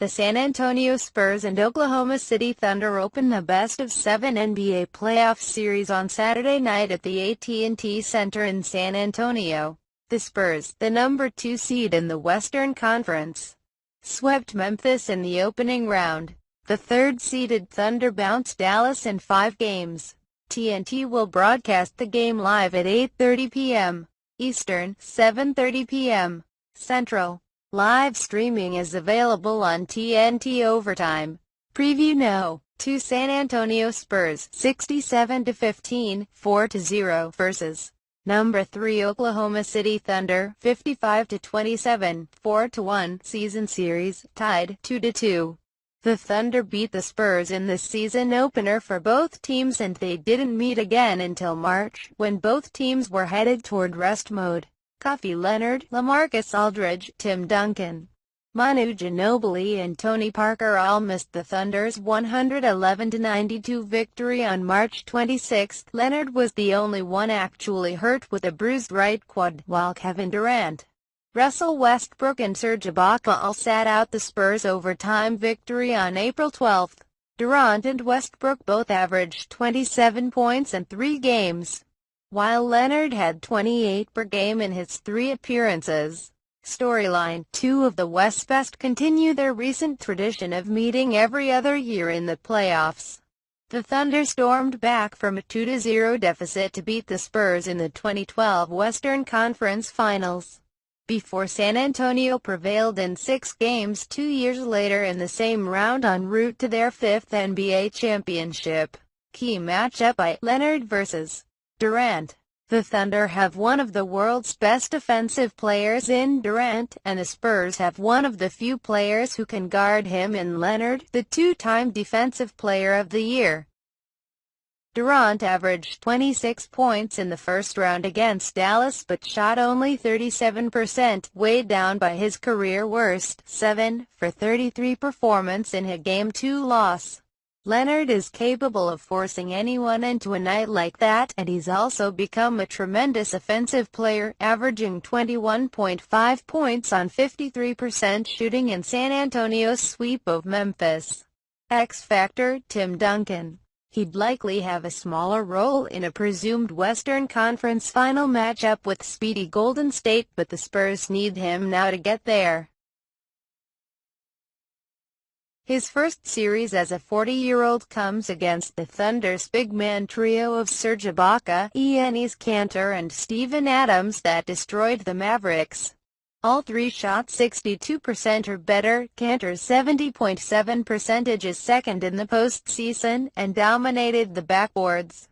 The San Antonio Spurs and Oklahoma City Thunder open the best-of-7 NBA playoff series on Saturday night at the AT&T Center in San Antonio. The Spurs, the number 2 seed in the Western Conference, swept Memphis in the opening round. The third-seeded Thunder bounced Dallas in 5 games. TNT will broadcast the game live at 8:30 p.m. Eastern, 7:30 p.m. Central. Live streaming is available on TNT Overtime. Preview No. 2 San Antonio Spurs, 67-15, 4-0 versus number 3 Oklahoma City Thunder, 55-27, 4-1 season series, tied 2-2. The Thunder beat the Spurs in the season opener for both teams, and they didn't meet again until March, when both teams were headed toward rest mode. Kawhi Leonard, LaMarcus Aldridge, Tim Duncan, Manu Ginobili and Tony Parker all missed the Thunder's 111-92 victory on March 26. Leonard was the only one actually hurt with a bruised right quad, while Kevin Durant, Russell Westbrook and Serge Ibaka all sat out the Spurs' overtime victory on April 12. Durant and Westbrook both averaged 27 points in 3 games, while Leonard had 28 per game in his 3 appearances. Storyline: 2 of the West's best continue their recent tradition of meeting every other year in the playoffs. The Thunder stormed back from a 2-0 deficit to beat the Spurs in the 2012 Western Conference Finals, before San Antonio prevailed in 6 games 2 years later in the same round en route to their 5th NBA championship. Key matchup: Leonard vs. Durant. The Thunder have one of the world's best defensive players in Durant, and the Spurs have one of the few players who can guard him in Leonard, the 2-time Defensive Player of the Year. Durant averaged 26 points in the first round against Dallas but shot only 37%, weighed down by his career worst 7-for-33 performance in a Game 2 loss. Leonard is capable of forcing anyone into a night like that, and he's also become a tremendous offensive player, averaging 21.5 points on 53% shooting in San Antonio's sweep of Memphis. X Factor: Tim Duncan. He'd likely have a smaller role in a presumed Western Conference final matchup with speedy Golden State, but the Spurs need him now to get there. His first series as a 40-year-old comes against the Thunder's big man trio of Serge Ibaka, Enes Kanter and Steven Adams that destroyed the Mavericks. All 3 shot 62% or better. Kanter's 70.7% is second in the postseason, and dominated the backboards.